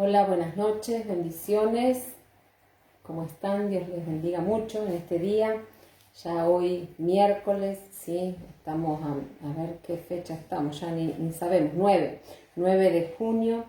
Hola, buenas noches, bendiciones. ¿Cómo están? Dios les bendiga mucho en este día. Ya hoy miércoles, sí, estamos a ver qué fecha estamos, ya ni sabemos, 9 de junio.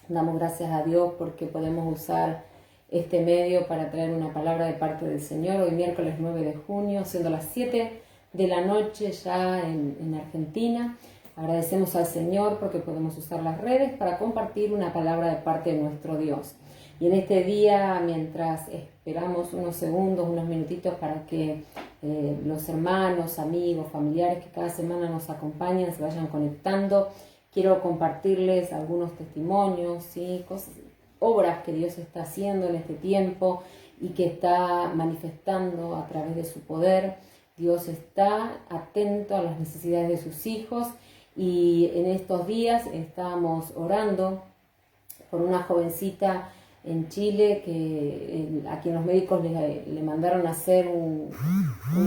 Damos gracias a Dios porque podemos usar este medio para traer una palabra de parte del Señor. Hoy miércoles 9 de junio, siendo las 7 de la noche ya en Argentina. Agradecemos al Señor porque podemos usar las redes para compartir una palabra de parte de nuestro Dios. Y en este día, mientras esperamos unos segundos, unos minutitos para que los hermanos, amigos, familiares que cada semana nos acompañan se vayan conectando, quiero compartirles algunos testimonios, ¿sí? Obras que Dios está haciendo en este tiempo y que está manifestando a través de su poder. Dios está atento a las necesidades de sus hijos y en estos días estábamos orando por una jovencita en Chile a quien los médicos le mandaron a hacer un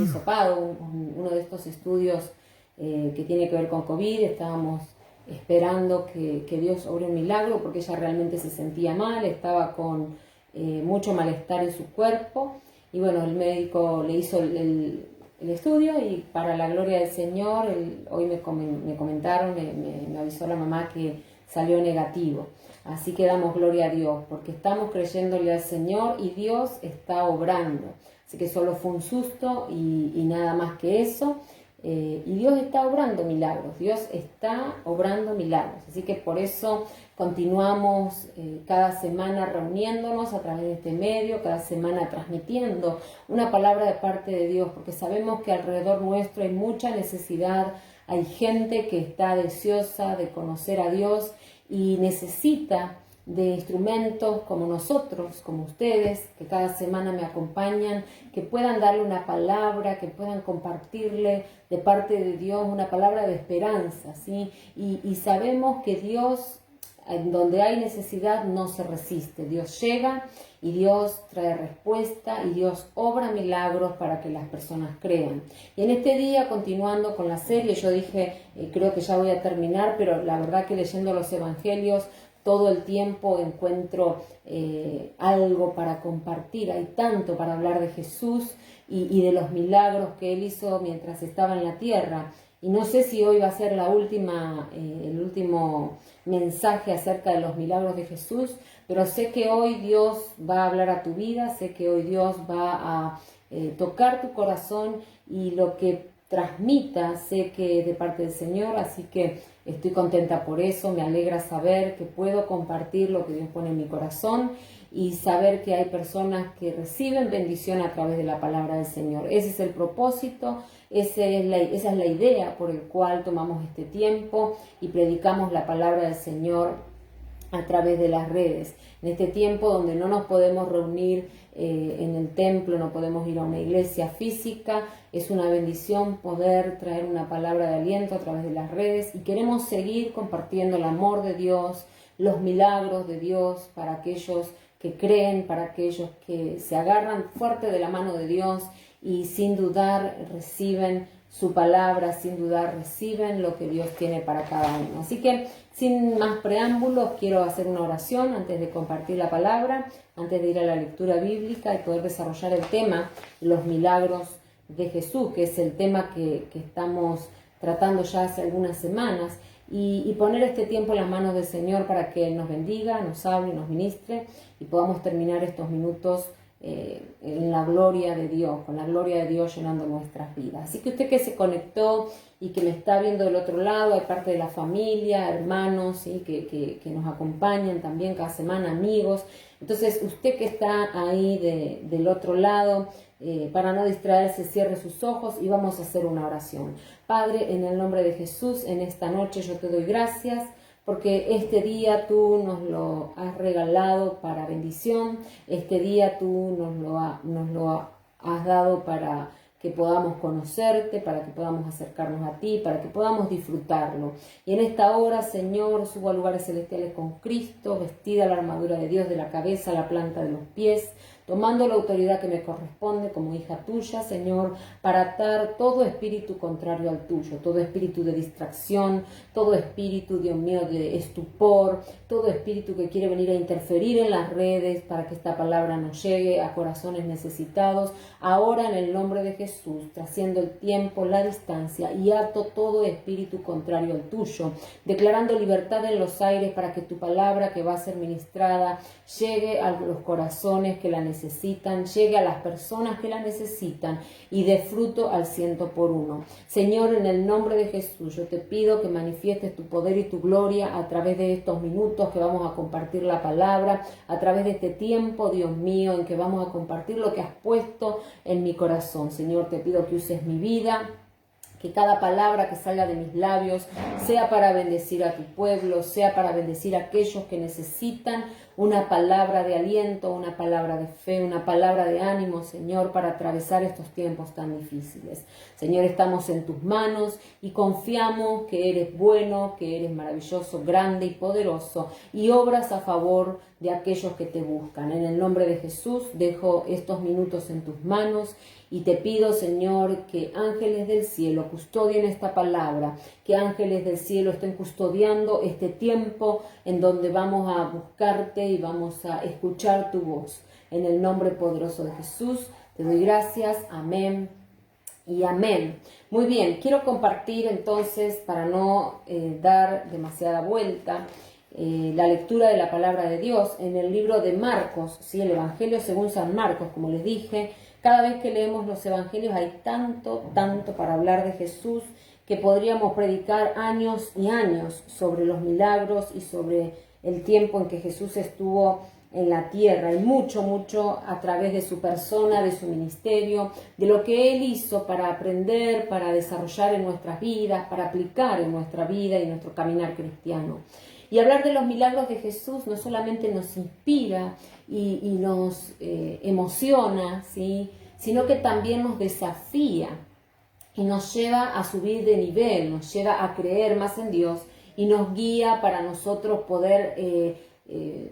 hisopado, uno de estos estudios que tiene que ver con COVID. Estábamos esperando que Dios obre un milagro porque ella realmente se sentía mal, estaba con mucho malestar en su cuerpo y bueno, el médico le hizo el estudio y para la gloria del Señor, hoy me comentaron, me avisó la mamá que salió negativo. Así que damos gloria a Dios porque estamos creyéndole al Señor y Dios está obrando. Así que solo fue un susto y nada más que eso. Y Dios está obrando milagros, Dios está obrando milagros. Así que por eso continuamos cada semana reuniéndonos a través de este medio, cada semana transmitiendo una palabra de parte de Dios, porque sabemos que alrededor nuestro hay mucha necesidad, hay gente que está deseosa de conocer a Dios y necesita de instrumentos como nosotros, como ustedes, que cada semana me acompañan, que puedan darle una palabra, que puedan compartirle de parte de Dios una palabra de esperanza, ¿sí? Y sabemos que Dios, en donde hay necesidad, no se resiste. Dios llega y Dios trae respuesta y Dios obra milagros para que las personas crean. Y en este día, continuando con la serie, yo dije, creo que ya voy a terminar, pero la verdad que leyendo los evangelios, todo el tiempo encuentro algo para compartir. Hay tanto para hablar de Jesús y de los milagros que Él hizo mientras estaba en la tierra. Y no sé si hoy va a ser el último mensaje acerca de los milagros de Jesús, pero sé que hoy Dios va a hablar a tu vida, sé que hoy Dios va a tocar tu corazón y lo que transmita, sé que de parte del Señor, así que estoy contenta por eso, me alegra saber que puedo compartir lo que Dios pone en mi corazón y saber que hay personas que reciben bendición a través de la palabra del Señor. Ese es el propósito, esa es la idea por el cual tomamos este tiempo y predicamos la palabra del Señor a través de las redes. En este tiempo donde no nos podemos reunir en el templo, no podemos ir a una iglesia física, es una bendición poder traer una palabra de aliento a través de las redes y queremos seguir compartiendo el amor de Dios, los milagros de Dios para aquellos que creen, para aquellos que se agarran fuerte de la mano de Dios y sin dudar reciben su palabra, sin dudar reciben lo que Dios tiene para cada uno. Así que sin más preámbulos, quiero hacer una oración antes de compartir la palabra, antes de ir a la lectura bíblica y poder desarrollar el tema, los milagros de Jesús, que es el tema que estamos tratando ya hace algunas semanas, y poner este tiempo en las manos del Señor para que Él nos bendiga, nos hable, nos ministre y podamos terminar estos minutos en la gloria de Dios, con la gloria de Dios llenando nuestras vidas. Así que usted que se conectó y que me está viendo del otro lado, hay parte de la familia, hermanos, ¿sí? que nos acompañan también cada semana, amigos. Entonces usted que está ahí del otro lado, para no distraerse, cierre sus ojos y vamos a hacer una oración. Padre, en el nombre de Jesús, en esta noche yo te doy gracias porque este día tú nos lo has regalado para bendición, este día tú nos lo has dado para que podamos conocerte, para que podamos acercarnos a ti, para que podamos disfrutarlo. Y en esta hora, Señor, subo a lugares celestiales con Cristo, vestida la armadura de Dios de la cabeza a la planta de los pies. tomando la autoridad que me corresponde como hija tuya, Señor, para atar todo espíritu contrario al tuyo, todo espíritu de distracción, todo espíritu, Dios mío, de estupor, todo espíritu que quiere venir a interferir en las redes para que esta palabra nos llegue a corazones necesitados. Ahora, en el nombre de Jesús, trasciendo el tiempo, la distancia, y ato todo espíritu contrario al tuyo, declarando libertad en los aires para que tu palabra que va a ser ministrada llegue a los corazones que la necesitan, llegue a las personas que la necesitan y dé fruto al 100%. Señor, en el nombre de Jesús, yo te pido que manifiestes tu poder y tu gloria a través de estos minutos que vamos a compartir la palabra, a través de este tiempo, Dios mío, en que vamos a compartir lo que has puesto en mi corazón. Señor, te pido que uses mi vida, que cada palabra que salga de mis labios sea para bendecir a tu pueblo, sea para bendecir a aquellos que necesitan una palabra de aliento, una palabra de fe, una palabra de ánimo, Señor, para atravesar estos tiempos tan difíciles. Señor, estamos en tus manos y confiamos que eres bueno, que eres maravilloso, grande y poderoso, y obras a favor de aquellos que te buscan. En el nombre de Jesús dejo estos minutos en tus manos y te pido, Señor, que ángeles del cielo custodien esta palabra, que ángeles del cielo estén custodiando este tiempo en donde vamos a buscarte y vamos a escuchar tu voz. En el nombre poderoso de Jesús te doy gracias. Amén y amén. Muy bien, quiero compartir entonces, para no dar demasiada vuelta, la lectura de la palabra de Dios en el libro de Marcos, ¿sí? El Evangelio según San Marcos. Como les dije, cada vez que leemos los evangelios hay tanto para hablar de Jesús, que podríamos predicar años y años sobre los milagros y sobre el tiempo en que Jesús estuvo en la tierra, y mucho a través de su persona, de su ministerio, de lo que Él hizo para aprender, para desarrollar en nuestras vidas, para aplicar en nuestra vida y nuestro caminar cristiano. Y hablar de los milagros de Jesús no solamente nos inspira y nos emociona, ¿sí?, sino que también nos desafía y nos lleva a subir de nivel, nos lleva a creer más en Dios y nos guía para nosotros poder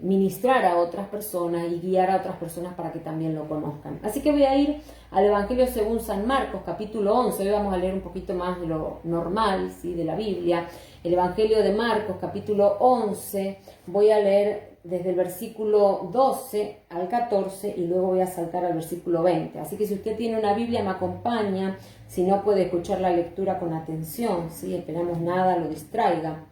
ministrar a otras personas y guiar a otras personas para que también lo conozcan. Así que voy a ir al Evangelio según San Marcos, capítulo 11. Hoy vamos a leer un poquito más de lo normal, ¿sí?, de la Biblia. El Evangelio de Marcos, capítulo 11, voy a leer desde el versículo 12 al 14 y luego voy a saltar al versículo 20. Así que si usted tiene una Biblia, me acompaña. Si no, puede escuchar la lectura con atención, ¿sí? Esperamos nada lo distraiga.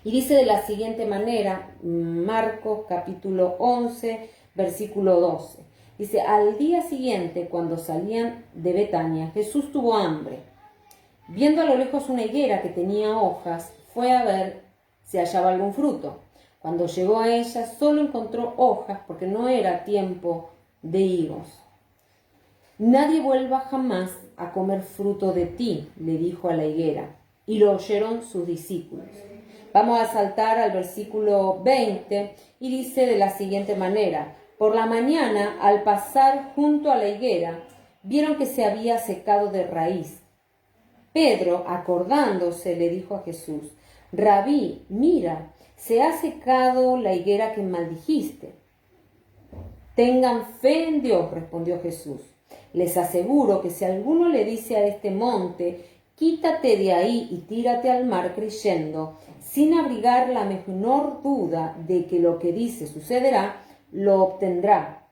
Y dice de la siguiente manera, Marcos capítulo 11, versículo 12. Dice: al día siguiente, cuando salían de Betania, Jesús tuvo hambre. Viendo a lo lejos una higuera que tenía hojas, fue a ver si hallaba algún fruto. Cuando llegó a ella, solo encontró hojas, porque no era tiempo de higos. Nadie vuelva jamás a comer fruto de ti, le dijo a la higuera. Y lo oyeron sus discípulos. Vamos a saltar al versículo 20 y dice de la siguiente manera: por la mañana, al pasar junto a la higuera, vieron que se había secado de raíz. Pedro, acordándose, le dijo a Jesús: Rabí, mira, se ha secado la higuera que maldijiste. Tengan fe en Dios, respondió Jesús. Les aseguro que si alguno le dice a este monte: quítate de ahí y tírate al mar, creyendo, sin abrigar la menor duda de que lo que dice sucederá, lo obtendrá.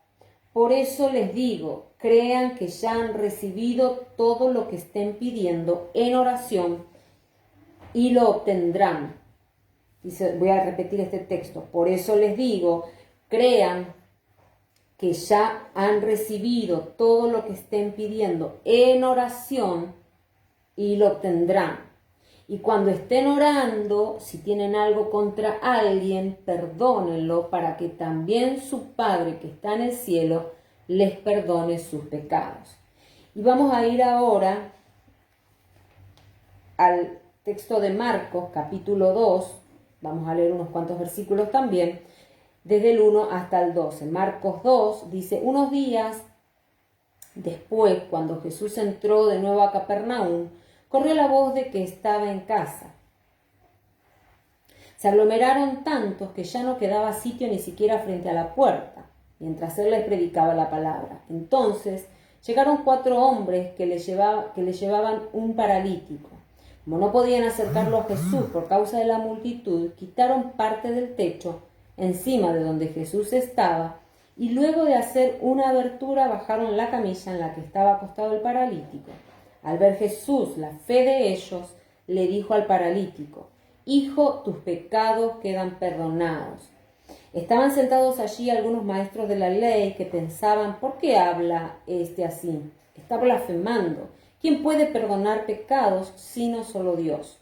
Por eso les digo, crean que ya han recibido todo lo que estén pidiendo en oración y lo obtendrán. Dice, voy a repetir este texto. Por eso les digo, crean que ya han recibido todo lo que estén pidiendo en oración y lo obtendrán. Y cuando estén orando, si tienen algo contra alguien, perdónenlo, para que también su Padre que está en el cielo les perdone sus pecados. Y vamos a ir ahora al texto de Marcos, capítulo 2. Vamos a leer unos cuantos versículos también, desde el 1 hasta el 12. Marcos 2 dice: unos días después, cuando Jesús entró de nuevo a Capernaum, corrió la voz de que estaba en casa. Se aglomeraron tantos que ya no quedaba sitio ni siquiera frente a la puerta. mientras él les predicaba la palabra. Entonces llegaron 4 hombres que le llevaban un paralítico. Como no podían acercarlo a Jesús por causa de la multitud, quitaron parte del techo encima de donde Jesús estaba, y luego de hacer una abertura bajaron la camilla en la que estaba acostado el paralítico. Al ver Jesús la fe de ellos, le dijo al paralítico: «Hijo, tus pecados quedan perdonados». Estaban sentados allí algunos maestros de la ley que pensaban: ¿por qué habla este así? Está blasfemando. ¿Quién puede perdonar pecados sino solo Dios?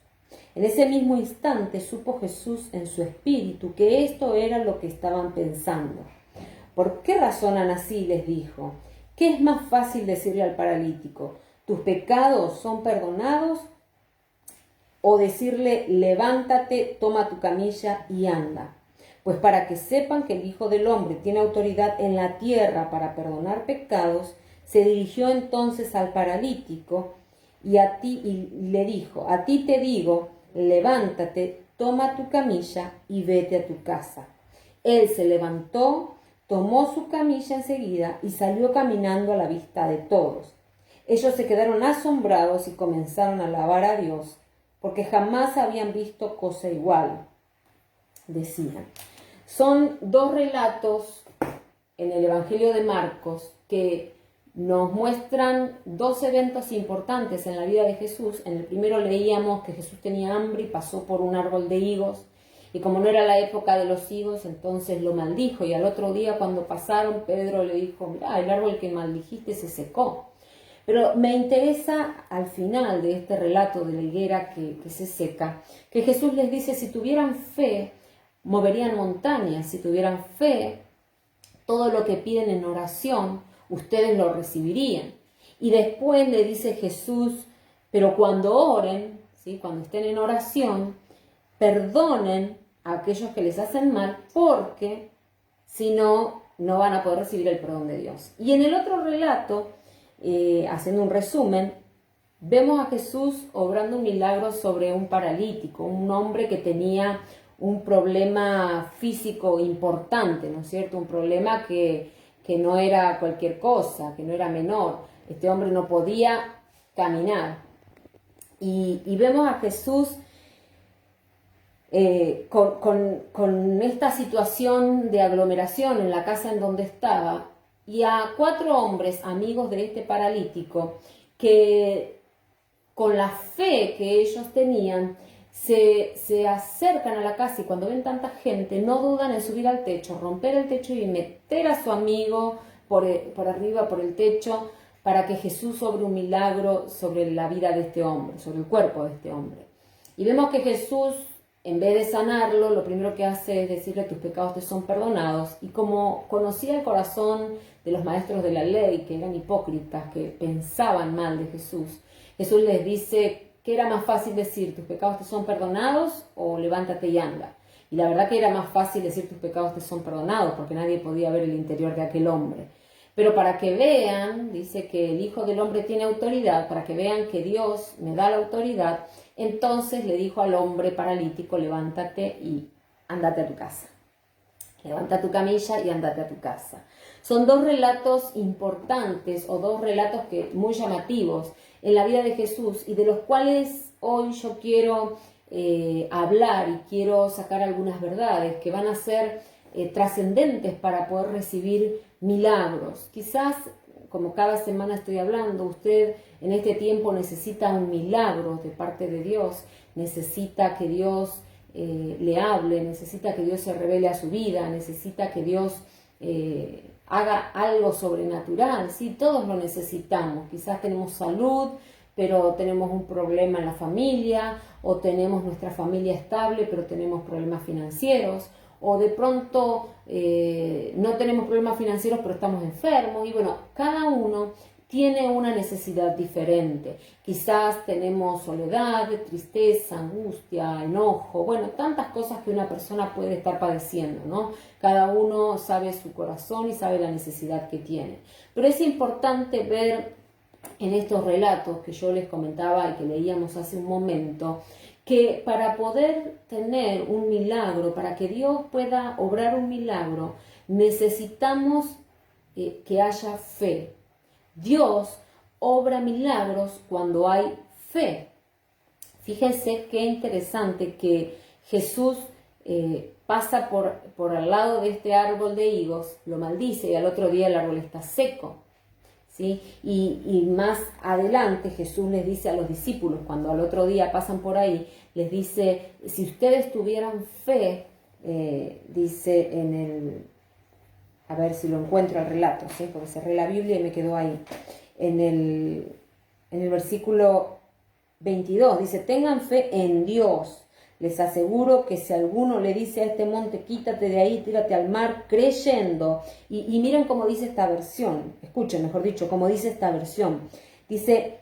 En ese mismo instante supo Jesús en su espíritu que esto era lo que estaban pensando. ¿Por qué razonan así?, les dijo. ¿Qué es más fácil decirle al paralítico: tus pecados son perdonados? ¿O decirle: levántate, toma tu camilla y anda? Pues para que sepan que el Hijo del Hombre tiene autoridad en la tierra para perdonar pecados, se dirigió entonces al paralítico y le dijo: a ti te digo, levántate, toma tu camilla y vete a tu casa. Él se levantó, tomó su camilla enseguida y salió caminando a la vista de todos. Ellos se quedaron asombrados y comenzaron a alabar a Dios, porque jamás habían visto cosa igual. Decían. Son 2 relatos en el Evangelio de Marcos que nos muestran 2 eventos importantes en la vida de Jesús. En el primero leíamos que Jesús tenía hambre y pasó por un árbol de higos, y como no era la época de los higos, entonces lo maldijo, y al otro día cuando pasaron, Pedro le dijo: mirá, el árbol que maldijiste se secó. Pero me interesa al final de este relato de la higuera que se seca, que Jesús les dice: si tuvieran fe, moverían montañas. Si tuvieran fe, todo lo que piden en oración, ustedes lo recibirían. Y después le dice Jesús: pero cuando oren, ¿sí?, cuando estén en oración, perdonen a aquellos que les hacen mal, porque si no, no van a poder recibir el perdón de Dios. Y en el otro relato, haciendo un resumen, vemos a Jesús obrando un milagro sobre un paralítico, un hombre que tenía un problema físico importante, ¿no es cierto? Un problema que no era cualquier cosa, que no era menor. Este hombre no podía caminar. Y vemos a Jesús con esta situación de aglomeración en la casa en donde estaba, y a 4 hombres amigos de este paralítico que, con la fe que ellos tenían, se acercan a la casa, y cuando ven tanta gente no dudan en subir al techo, romper el techo y meter a su amigo por arriba, por el techo, para que Jesús obre un milagro sobre la vida de este hombre, sobre el cuerpo de este hombre. Y vemos que Jesús, en vez de sanarlo, lo primero que hace es decirle: tus pecados te son perdonados. Y como conocía el corazón de los maestros de la ley, que eran hipócritas, que pensaban mal de Jesús, Jesús les dice: ¿qué era más fácil decir? ¿tus pecados te son perdonados? O levántate y anda. Y la verdad que era más fácil decir: tus pecados te son perdonados, porque nadie podía ver el interior de aquel hombre. Pero para que vean, dice que el Hijo del Hombre tiene autoridad, para que vean que Dios me da la autoridad, entonces le dijo al hombre paralítico: levántate y ándate a tu casa. Levanta tu camilla y ándate a tu casa. Son 2 relatos importantes, o 2 relatos muy llamativos en la vida de Jesús, y de los cuales hoy yo quiero hablar, y quiero sacar algunas verdades que van a ser trascendentes para poder recibir milagros. Quizás, como cada semana estoy hablando, usted en este tiempo necesita un milagro de parte de Dios, necesita que Dios le hable, necesita que Dios se revele a su vida, necesita que Dios haga algo sobrenatural. Sí, todos lo necesitamos. Quizás tenemos salud, pero tenemos un problema en la familia, o tenemos nuestra familia estable, pero tenemos problemas financieros, o de pronto no tenemos problemas financieros, pero estamos enfermos. Y bueno, cada uno tiene una necesidad diferente. Quizás tenemos soledad, tristeza, angustia, enojo, bueno, tantas cosas que una persona puede estar padeciendo, ¿no? Cada uno sabe su corazón y sabe la necesidad que tiene. Pero es importante ver en estos relatos que yo les comentaba y que leíamos hace un momento, que para poder tener un milagro, para que Dios pueda obrar un milagro, necesitamos que haya fe. Dios obra milagros cuando hay fe. Fíjense qué interesante que Jesús pasa por al lado de este árbol de higos, lo maldice y al otro día el árbol está seco. ¿Sí? Y más adelante Jesús les dice a los discípulos, cuando al otro día pasan por ahí, les dice, si ustedes tuvieran fe, dice en el, a ver si lo encuentro el relato, ¿sí? Porque cerré la Biblia y me quedó ahí, en el versículo 22, dice, tengan fe en Dios. Les aseguro que si alguno le dice a este monte, quítate de ahí, tírate al mar, creyendo, y miren cómo dice esta versión, escuchen, mejor dicho, cómo dice esta versión, dice,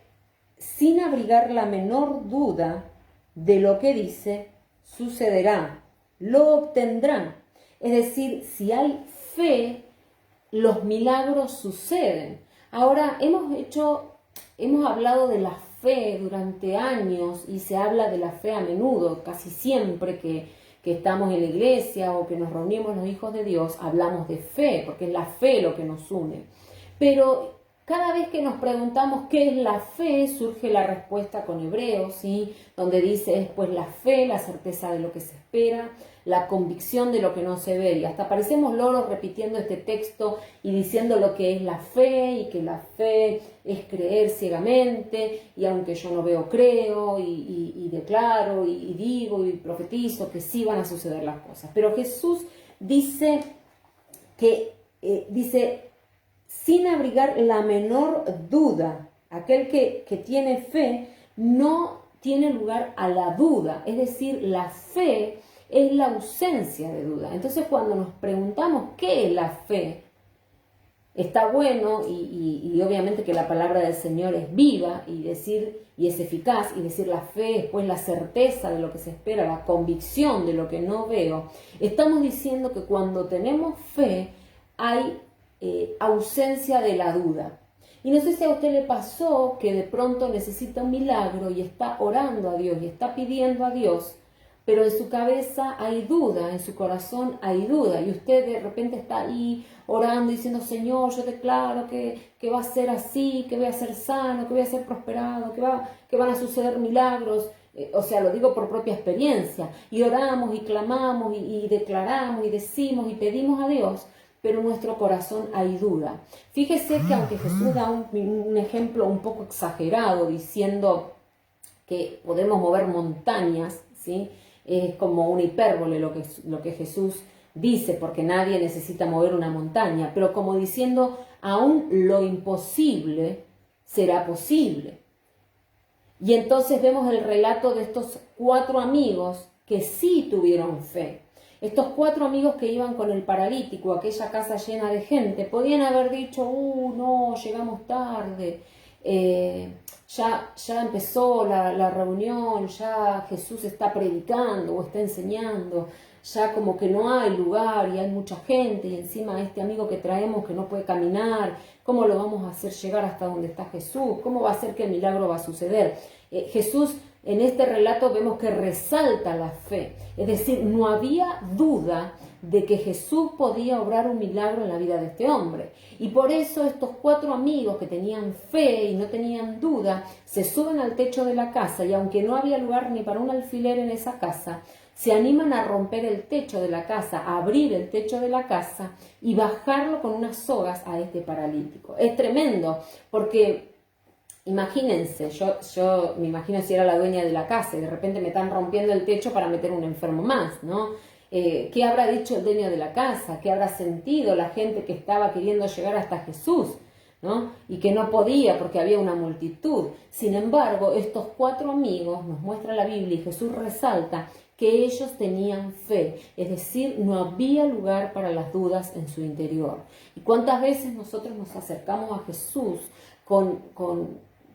sin abrigar la menor duda de lo que dice, sucederá, lo obtendrán. Es decir, si hay fe, los milagros suceden. Ahora, hemos hablado de la fe durante años y se habla de la fe a menudo, casi siempre que estamos en la iglesia o que nos reunimos los hijos de Dios, hablamos de fe, porque es la fe lo que nos une. Pero cada vez que nos preguntamos qué es la fe, surge la respuesta con Hebreos, ¿sí? Donde dice, es pues la fe, la certeza de lo que se espera, la convicción de lo que no se ve. Y hasta parecemos loros repitiendo este texto y diciendo lo que es la fe, y que la fe es creer ciegamente, y aunque yo no veo, creo, y declaro, y digo, y profetizo que sí van a suceder las cosas. Pero Jesús dice sin abrigar la menor duda, aquel que tiene fe no tiene lugar a la duda, es decir, la fe es la ausencia de duda. Entonces, cuando nos preguntamos qué es la fe, está bueno y obviamente que la palabra del Señor es viva y es eficaz, y decir la fe es pues la certeza de lo que se espera, la convicción de lo que no veo. Estamos diciendo que cuando tenemos fe hay ausencia de la duda. Y no sé si a usted le pasó que de pronto necesita un milagro y está orando a Dios y está pidiendo a Dios, pero en su cabeza hay duda, en su corazón hay duda, y usted de repente está ahí orando diciendo, Señor, yo declaro que va a ser así, que voy a ser sano, que voy a ser prosperado, que van a suceder milagros. O sea, lo digo por propia experiencia, y oramos y clamamos y declaramos y decimos y pedimos a Dios, pero en nuestro corazón hay duda. Fíjese que aunque Jesús da un ejemplo un poco exagerado diciendo que podemos mover montañas, ¿sí? Es como una hipérbole lo que Jesús dice, porque nadie necesita mover una montaña, pero como diciendo, aún lo imposible será posible. Y entonces vemos el relato de estos 4 amigos que sí tuvieron fe. Estos 4 amigos que iban con el paralítico a aquella casa llena de gente, podían haber dicho, no, llegamos tarde, ya empezó la reunión, ya Jesús está predicando o está enseñando, ya como que no hay lugar y hay mucha gente, y encima este amigo que traemos que no puede caminar, ¿cómo lo vamos a hacer llegar hasta donde está Jesús? ¿Cómo va a ser que el milagro va a suceder? Jesús en este relato vemos que resalta la fe, es decir, no había duda de que Jesús podía obrar un milagro en la vida de este hombre. Y por eso estos 4 amigos que tenían fe y no tenían duda, se suben al techo de la casa, y aunque no había lugar ni para un alfiler en esa casa, se animan a romper el techo de la casa, a abrir el techo de la casa y bajarlo con unas sogas a este paralítico. Es tremendo, porque imagínense, yo me imagino si era la dueña de la casa y de repente me están rompiendo el techo para meter un enfermo más, ¿no? ¿Qué habrá dicho el dueño de la casa? ¿Qué habrá sentido la gente que estaba queriendo llegar hasta Jesús, ¿no? Y que no podía porque había una multitud? Sin embargo, estos 4 amigos, nos muestra la Biblia y Jesús resalta que ellos tenían fe, es decir, no había lugar para las dudas en su interior. ¿Y cuántas veces nosotros nos acercamos a Jesús con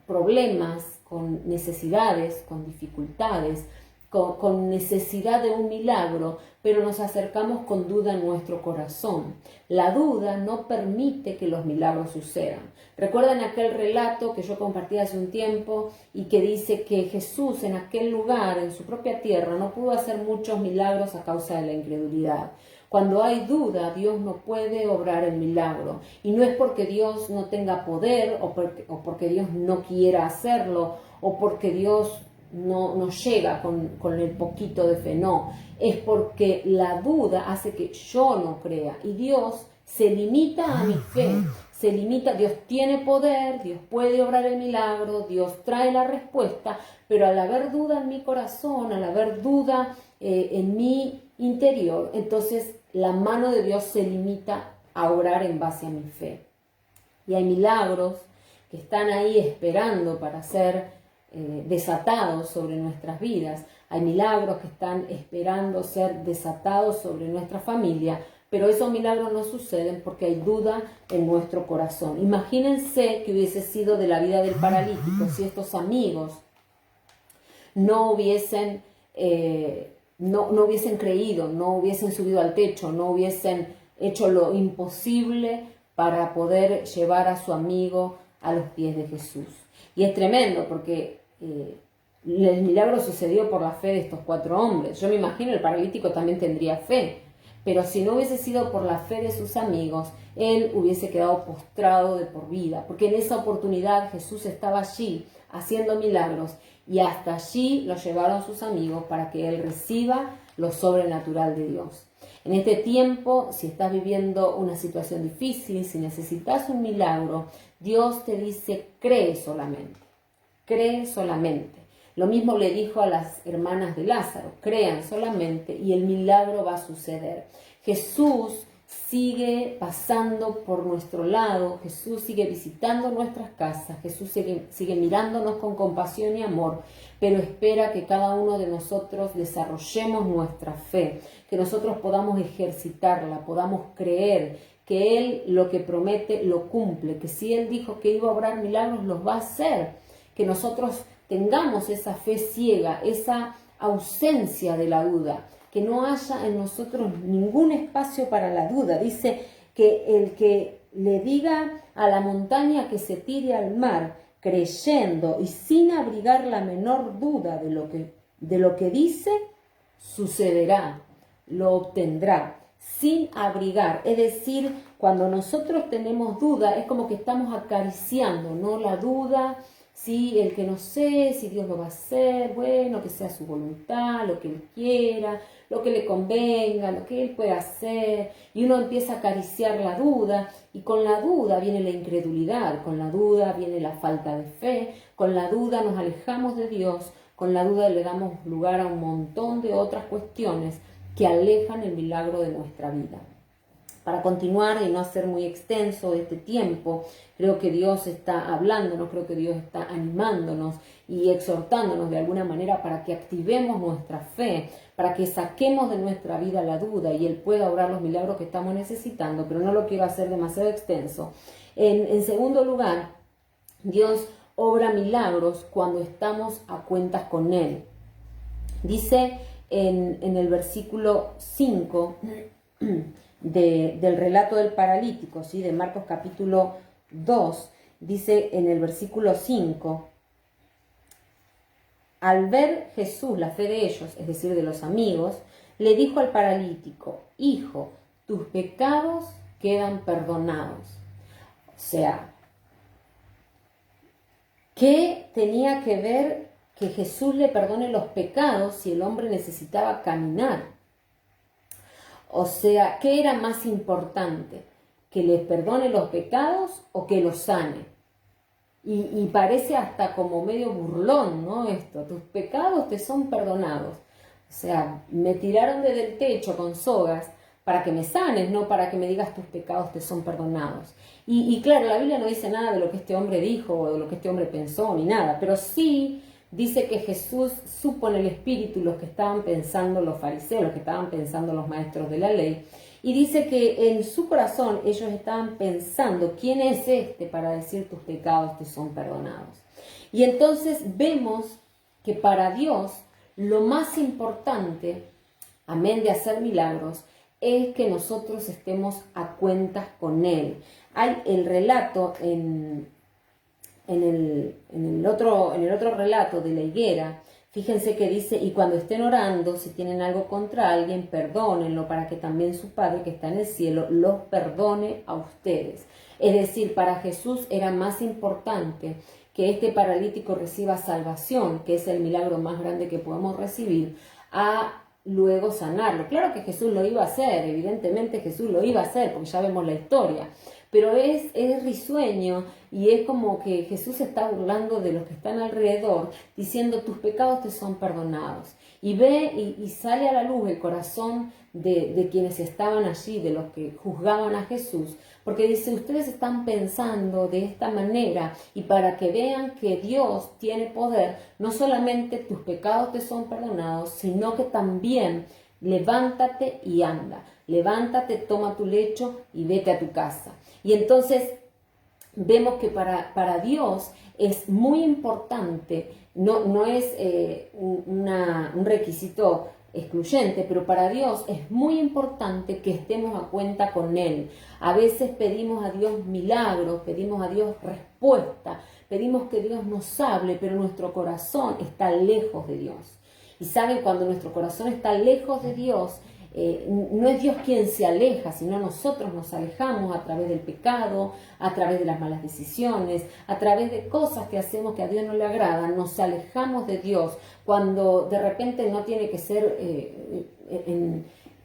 problemas, con necesidades, con dificultades, con necesidad de un milagro, pero nos acercamos con duda en nuestro corazón. La duda no permite que los milagros sucedan. ¿Recuerdan aquel relato que yo compartí hace un tiempo y que dice que Jesús en aquel lugar, en su propia tierra, no pudo hacer muchos milagros a causa de la incredulidad? Cuando hay duda, Dios no puede obrar el milagro. Y no es porque Dios no tenga poder o porque Dios no quiera hacerlo o porque Dios no llega con el poquito de fe. No, es porque la duda hace que yo no crea. Y Dios se limita a mi fe. Se limita, Dios tiene poder, Dios puede obrar el milagro, Dios trae la respuesta, pero al haber duda en mi corazón, al haber duda en mi interior, entonces la mano de Dios se limita a orar en base a mi fe. Y hay milagros que están ahí esperando para ser desatados sobre nuestras vidas. Hay milagros que están esperando ser desatados sobre nuestra familia, pero esos milagros no suceden porque hay duda en nuestro corazón. Imagínense que hubiese sido de la vida del paralítico si estos amigos no hubiesen creído, no hubiesen subido al techo, no hubiesen hecho lo imposible para poder llevar a su amigo a los pies de Jesús. Y es tremendo porque el milagro sucedió por la fe de estos 4 hombres. Yo me imagino el paralítico también tendría fe, pero si no hubiese sido por la fe de sus amigos, él hubiese quedado postrado de por vida, porque en esa oportunidad Jesús estaba allí haciendo milagros y hasta allí lo llevaron sus amigos para que él reciba lo sobrenatural de Dios. En este tiempo, si estás viviendo una situación difícil, si necesitas un milagro, Dios te dice, cree solamente, cree solamente. Lo mismo le dijo a las hermanas de Lázaro, crean solamente y el milagro va a suceder. Jesús sigue pasando por nuestro lado, Jesús sigue visitando nuestras casas, Jesús sigue mirándonos con compasión y amor, pero espera que cada uno de nosotros desarrollemos nuestra fe, que nosotros podamos ejercitarla, podamos creer que Él lo que promete lo cumple, que si Él dijo que iba a obrar milagros, los va a hacer, que nosotros tengamos esa fe ciega, esa ausencia de la duda, que no haya en nosotros ningún espacio para la duda. Dice que el que le diga a la montaña que se tire al mar, creyendo y sin abrigar la menor duda de lo que dice, sucederá, lo obtendrá, sin abrigar. Es decir, cuando nosotros tenemos duda, es como que estamos acariciando, ¿no? La duda. Sí, el que no sé si Dios lo va a hacer, bueno, que sea su voluntad, lo que Él quiera, lo que le convenga, lo que Él pueda hacer. Y uno empieza a acariciar la duda y con la duda viene la incredulidad, con la duda viene la falta de fe, con la duda nos alejamos de Dios, con la duda le damos lugar a un montón de otras cuestiones que alejan el milagro de nuestra vida. Para continuar y no hacer muy extenso este tiempo, creo que Dios está hablándonos, creo que Dios está animándonos y exhortándonos de alguna manera para que activemos nuestra fe, para que saquemos de nuestra vida la duda y Él pueda obrar los milagros que estamos necesitando, pero no lo quiero hacer demasiado extenso. En segundo lugar, Dios obra milagros cuando estamos a cuentas con Él. Dice en el versículo 5... del relato del paralítico, ¿sí? De Marcos capítulo 2, dice en el versículo 5, al ver Jesús la fe de ellos, es decir, de los amigos, le dijo al paralítico, hijo, tus pecados quedan perdonados. O sea, ¿qué tenía que ver que Jesús le perdone los pecados si el hombre necesitaba caminar? O sea, ¿qué era más importante? ¿Que le perdone los pecados o que los sane? Y parece hasta como medio burlón, ¿no? Esto, tus pecados te son perdonados. O sea, me tiraron desde el techo con sogas para que me sanes, no para que me digas tus pecados te son perdonados. Y claro, la Biblia no dice nada de lo que este hombre dijo o de lo que este hombre pensó ni nada, pero sí dice que Jesús supo en el espíritu lo que estaban pensando los fariseos, lo que estaban pensando los maestros de la ley. Y dice que en su corazón ellos estaban pensando, ¿quién es este para decir tus pecados te son perdonados? Y entonces vemos que para Dios lo más importante, amén de hacer milagros, es que nosotros estemos a cuentas con Él. Hay el relato en el otro relato de la higuera. Fíjense que dice, y cuando estén orando, si tienen algo contra alguien, perdónenlo para que también su Padre que está en el cielo los perdone a ustedes. Es decir, para Jesús era más importante que este paralítico reciba salvación, que es el milagro más grande que podemos recibir, a luego sanarlo. Claro que Jesús lo iba a hacer, evidentemente Jesús lo iba a hacer, porque ya vemos la historia. Pero es risueño y es como que Jesús se está burlando de los que están alrededor, diciendo tus pecados te son perdonados. Y ve y sale a la luz el corazón de quienes estaban allí, de los que juzgaban a Jesús, porque dice, ustedes están pensando de esta manera y para que vean que Dios tiene poder, no solamente tus pecados te son perdonados, sino que también levántate y anda. Levántate, toma tu lecho y vete a tu casa. Y entonces vemos que para Dios es muy importante, no es un requisito excluyente, pero para Dios es muy importante que estemos a cuenta con Él. A veces pedimos a Dios milagros, pedimos a Dios respuesta, pedimos que Dios nos hable, pero nuestro corazón está lejos de Dios. Y saben, cuando nuestro corazón está lejos de Dios, no es Dios quien se aleja, sino nosotros nos alejamos a través del pecado, a través de las malas decisiones, a través de cosas que hacemos que a Dios no le agradan, nos alejamos de Dios, cuando de repente no tiene que ser,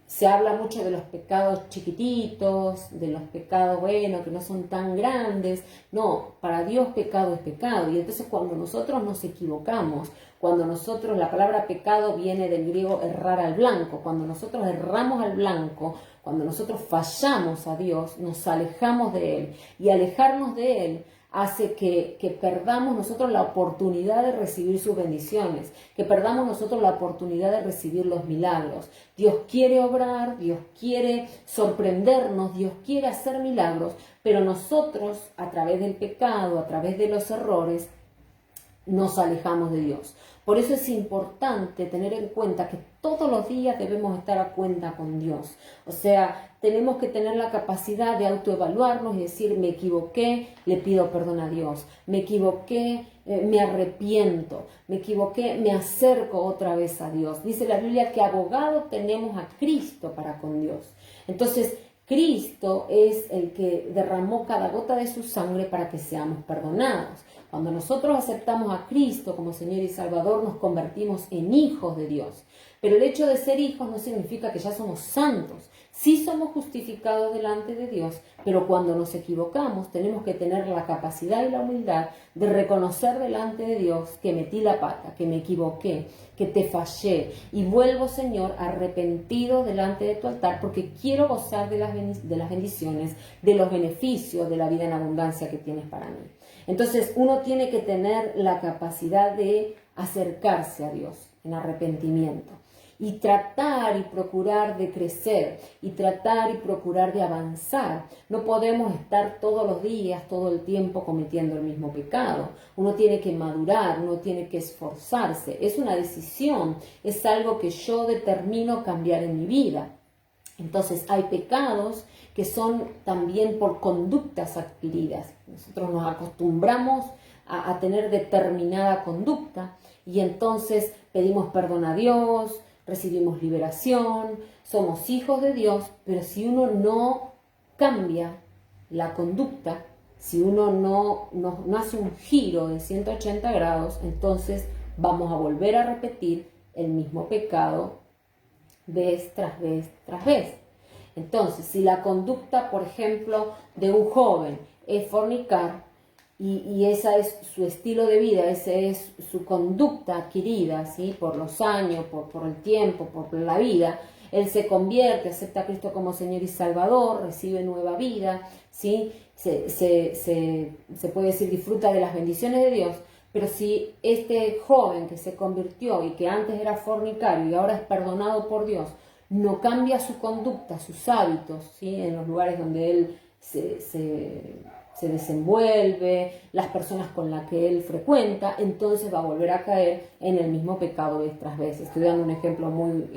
se habla mucho de los pecados chiquititos, de los pecados, bueno, que no son tan grandes. No, para Dios pecado es pecado. Y entonces cuando nosotros nos equivocamos, cuando nosotros, la palabra pecado viene del griego errar al blanco, cuando nosotros erramos al blanco, cuando nosotros fallamos a Dios, nos alejamos de Él. Y alejarnos de Él hace que perdamos nosotros la oportunidad de recibir sus bendiciones, que perdamos nosotros la oportunidad de recibir los milagros. Dios quiere obrar, Dios quiere sorprendernos, Dios quiere hacer milagros, pero nosotros, a través del pecado, a través de los errores, nos alejamos de Dios. Por eso es importante tener en cuenta que todos los días debemos estar a cuenta con Dios. O sea, tenemos que tener la capacidad de autoevaluarnos y decir, me equivoqué, le pido perdón a Dios. Me equivoqué, me arrepiento. Me equivoqué, me acerco otra vez a Dios. Dice la Biblia que abogado tenemos a Cristo para con Dios. Entonces, Cristo es el que derramó cada gota de su sangre para que seamos perdonados. Cuando nosotros aceptamos a Cristo como Señor y Salvador, nos convertimos en hijos de Dios. Pero el hecho de ser hijos no significa que ya somos santos. Sí somos justificados delante de Dios, pero cuando nos equivocamos tenemos que tener la capacidad y la humildad de reconocer delante de Dios que metí la pata, que me equivoqué, que te fallé. Y vuelvo, Señor, arrepentido delante de tu altar porque quiero gozar de las bendiciones, de los beneficios de la vida en abundancia que tienes para mí. Entonces uno tiene que tener la capacidad de acercarse a Dios en arrepentimiento y tratar y procurar de crecer y tratar y procurar de avanzar. No podemos estar todos los días, todo el tiempo cometiendo el mismo pecado. Uno tiene que madurar, uno tiene que esforzarse. Es una decisión, es algo que yo determino cambiar en mi vida. Entonces hay pecados que son también por conductas adquiridas. Nosotros nos acostumbramos a tener determinada conducta y entonces pedimos perdón a Dios, recibimos liberación, somos hijos de Dios, pero si uno no cambia la conducta, si uno no hace un giro de 180 grados, entonces vamos a volver a repetir el mismo pecado vez tras vez tras vez. Entonces, si la conducta, por ejemplo, de un joven es fornicar, y ese es su estilo de vida, esa es su conducta adquirida, ¿sí? Por los años, por el tiempo, por la vida, él se convierte, acepta a Cristo como Señor y Salvador, recibe nueva vida, ¿sí? Se puede decir, disfruta de las bendiciones de Dios. Pero si este joven que se convirtió y que antes era fornicario y ahora es perdonado por Dios, no cambia su conducta, sus hábitos, ¿sí? En los lugares donde él se se desenvuelve, las personas con las que él frecuenta, entonces va a volver a caer en el mismo pecado vez tras vez. Estoy dando un ejemplo muy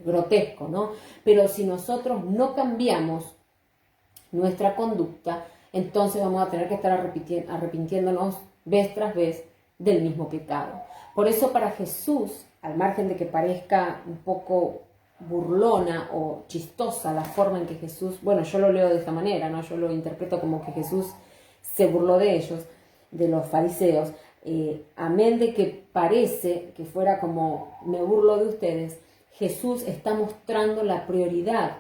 grotesco, ¿no? Pero si nosotros no cambiamos nuestra conducta, entonces vamos a tener que estar arrepintiéndonos vez tras vez del mismo pecado. Por eso para Jesús, al margen de que parezca un poco burlona o chistosa la forma en que Jesús, bueno, yo lo leo de esta manera, ¿no? Yo lo interpreto como que Jesús se burló de ellos, de los fariseos, amén de que parece que fuera como me burlo de ustedes, Jesús está mostrando la prioridad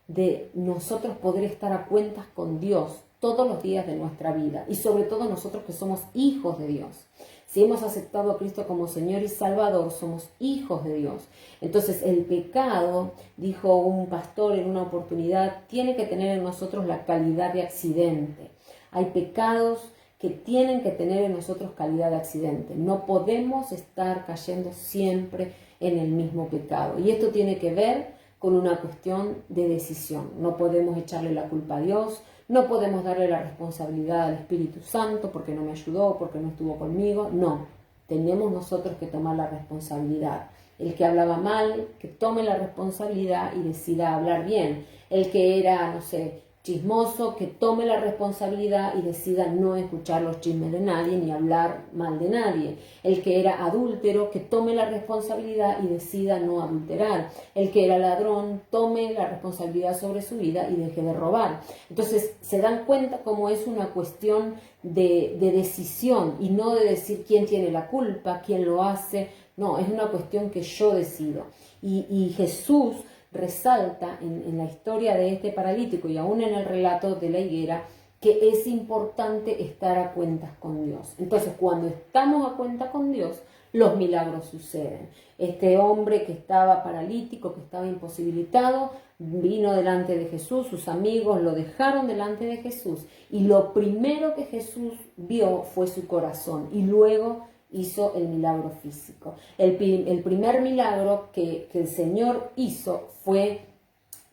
de nosotros poder estar a cuentas con Dios todos los días de nuestra vida y sobre todo nosotros que somos hijos de Dios. Si hemos aceptado a Cristo como Señor y Salvador, somos hijos de Dios. Entonces el pecado, dijo un pastor en una oportunidad, tiene que tener en nosotros la calidad de accidente. Hay pecados que tienen que tener en nosotros calidad de accidente. No podemos estar cayendo siempre en el mismo pecado. Y esto tiene que ver con una cuestión de decisión. No podemos echarle la culpa a Dios, no podemos darle la responsabilidad al Espíritu Santo porque no me ayudó, porque no estuvo conmigo. No, tenemos nosotros que tomar la responsabilidad. El que hablaba mal, que tome la responsabilidad y decida hablar bien. El que era, no sé, chismoso, que tome la responsabilidad y decida no escuchar los chismes de nadie ni hablar mal de nadie. El que era adúltero, que tome la responsabilidad y decida no adulterar. El que era ladrón, tome la responsabilidad sobre su vida y deje de robar. Entonces se dan cuenta cómo es una cuestión de decisión y no de decir quién tiene la culpa, quién lo hace. No, es una cuestión que yo decido. Y Jesús resalta en la historia de este paralítico y aún en el relato de la higuera que es importante estar a cuentas con Dios. Entonces, cuando estamos a cuenta con Dios, los milagros suceden. Este hombre que estaba paralítico, que estaba imposibilitado, vino delante de Jesús, sus amigos lo dejaron delante de Jesús y lo primero que Jesús vio fue su corazón y luego hizo el milagro físico. El primer milagro que el Señor hizo fue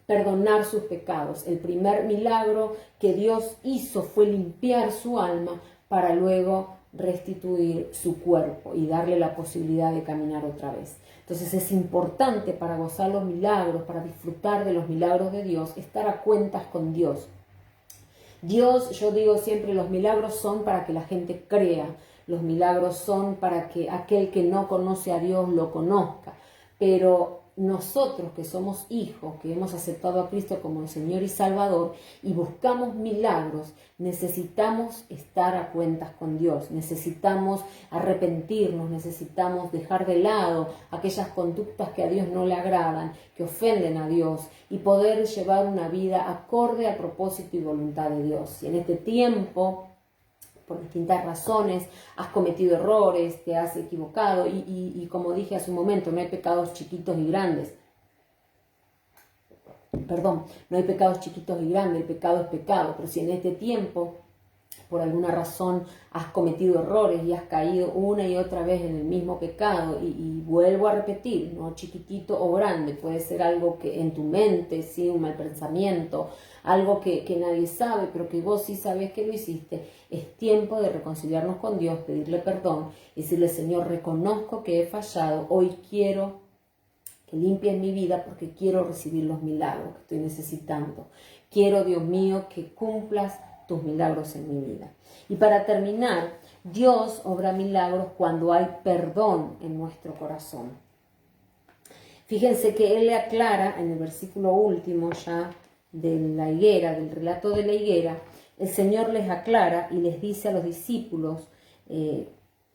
perdonar sus pecados. El primer milagro que Dios hizo fue limpiar su alma para luego restituir su cuerpo y darle la posibilidad de caminar otra vez. Entonces es importante para gozar los milagros, para disfrutar de los milagros de Dios, estar a cuentas con Dios. Dios, yo digo siempre, los milagros son para que la gente crea. Los milagros son para que aquel que no conoce a Dios lo conozca. Pero nosotros que somos hijos, que hemos aceptado a Cristo como el Señor y Salvador y buscamos milagros, necesitamos estar a cuentas con Dios, necesitamos arrepentirnos, necesitamos dejar de lado aquellas conductas que a Dios no le agradan, que ofenden a Dios y poder llevar una vida acorde al propósito y voluntad de Dios. Y en este tiempo, por distintas razones, has cometido errores, te has equivocado y como dije hace un momento, no hay pecados chiquitos y grandes. Perdón, no hay pecados chiquitos y grandes, el pecado es pecado, pero si en este tiempo por alguna razón has cometido errores y has caído una y otra vez en el mismo pecado y vuelvo a repetir, no chiquitito o grande, puede ser algo que en tu mente, sí, un mal pensamiento, algo que nadie sabe, pero que vos sí sabés que lo hiciste, es tiempo de reconciliarnos con Dios, pedirle perdón y decirle, Señor, reconozco que he fallado, hoy quiero que limpies mi vida porque quiero recibir los milagros que estoy necesitando. Quiero, Dios mío, que cumplas tus milagros en mi vida. Y para terminar, Dios obra milagros cuando hay perdón en nuestro corazón. Fíjense que Él le aclara en el versículo último ya de la higuera, del relato de la higuera, el Señor les aclara y les dice a los discípulos, le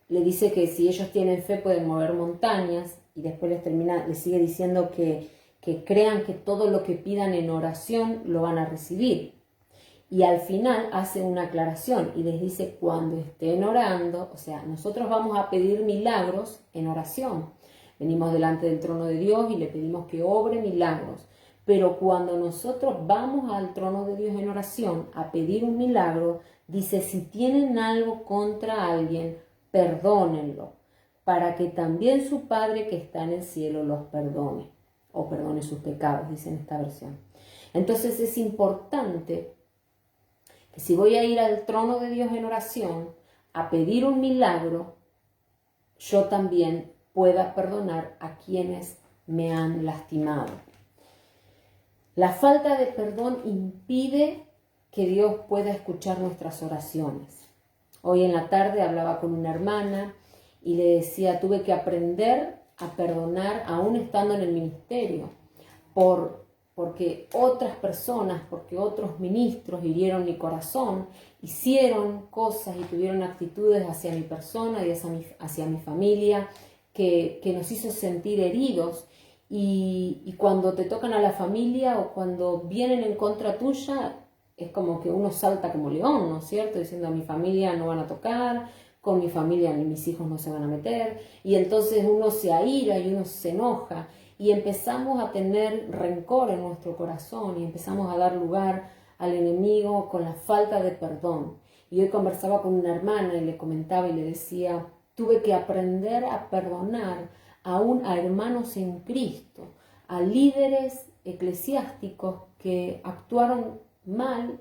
dice que si ellos tienen fe pueden mover montañas y después les sigue diciendo que crean que todo lo que pidan en oración lo van a recibir. Y al final hace una aclaración y les dice, cuando estén orando, o sea, nosotros vamos a pedir milagros en oración. Venimos delante del trono de Dios y le pedimos que obre milagros. Pero cuando nosotros vamos al trono de Dios en oración a pedir un milagro, dice, si tienen algo contra alguien, perdónenlo, para que también su Padre que está en el cielo los perdone, o perdone sus pecados, dice en esta versión. Entonces es importante si voy a ir al trono de Dios en oración a pedir un milagro, yo también pueda perdonar a quienes me han lastimado. La falta de perdón impide que Dios pueda escuchar nuestras oraciones. Hoy en la tarde hablaba con una hermana y le decía, tuve que aprender a perdonar aún estando en el ministerio, porque otras personas, porque otros ministros hirieron mi corazón, hicieron cosas y tuvieron actitudes hacia mi persona y hacia mi familia que nos hizo sentir heridos. Y cuando te tocan a la familia o cuando vienen en contra tuya, es como que uno salta como león, ¿no es cierto? Diciendo, a mi familia no van a tocar, con mi familia ni mis hijos no se van a meter. Y entonces uno se aira y uno se enoja. Y empezamos a tener rencor en nuestro corazón y empezamos a dar lugar al enemigo con la falta de perdón. Y hoy conversaba con una hermana y le comentaba y le decía, tuve que aprender a perdonar aún a hermanos en Cristo, a líderes eclesiásticos que actuaron mal,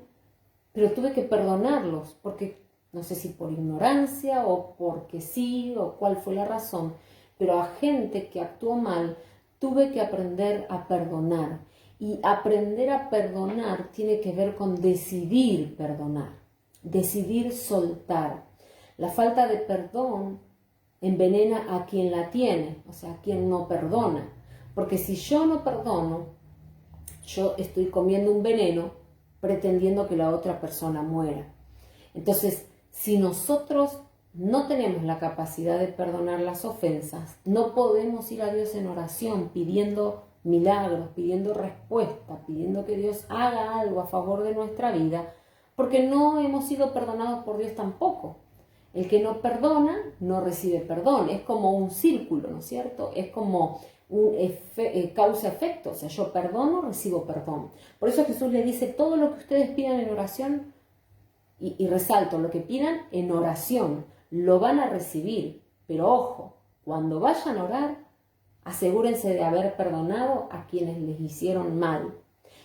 pero tuve que perdonarlos, porque no sé si por ignorancia o porque sí, o cuál fue la razón, pero a gente que actuó mal, tuve que aprender a perdonar. Y aprender a perdonar tiene que ver con decidir perdonar, decidir soltar. La falta de perdón envenena a quien la tiene, o sea, a quien no perdona. Porque si yo no perdono, yo estoy comiendo un veneno pretendiendo que la otra persona muera. Entonces, si nosotros no tenemos la capacidad de perdonar las ofensas, no podemos ir a Dios en oración pidiendo milagros, pidiendo respuesta, pidiendo que Dios haga algo a favor de nuestra vida, porque no hemos sido perdonados por Dios tampoco. El que no perdona no recibe perdón. Es como un círculo, ¿no es cierto? Es como un causa-efecto. O sea, yo perdono, recibo perdón. Por eso Jesús le dice, todo lo que ustedes pidan en oración, y resalto, lo que pidan en oración, lo van a recibir. Pero ojo, cuando vayan a orar, asegúrense de haber perdonado a quienes les hicieron mal.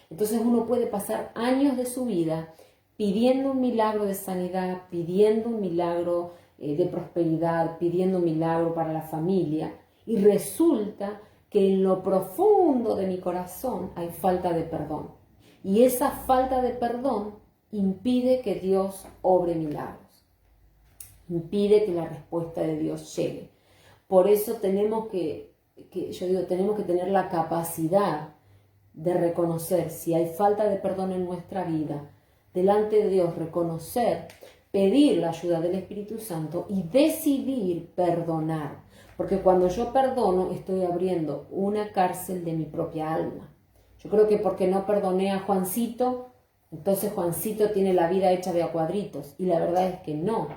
Entonces uno puede pasar años de su vida pidiendo un milagro de sanidad, pidiendo un milagro de prosperidad, pidiendo un milagro para la familia, y resulta que en lo profundo de mi corazón hay falta de perdón. Y esa falta de perdón impide que Dios obre milagros, impide que la respuesta de Dios llegue. Por eso tenemos tenemos que tener la capacidad de reconocer si hay falta de perdón en nuestra vida, delante de Dios, reconocer, pedir la ayuda del Espíritu Santo y decidir perdonar. Porque cuando yo perdono, estoy abriendo una cárcel de mi propia alma. Yo creo que porque no perdoné a Juancito, entonces Juancito tiene la vida hecha de a cuadritos. Y la verdad es que no.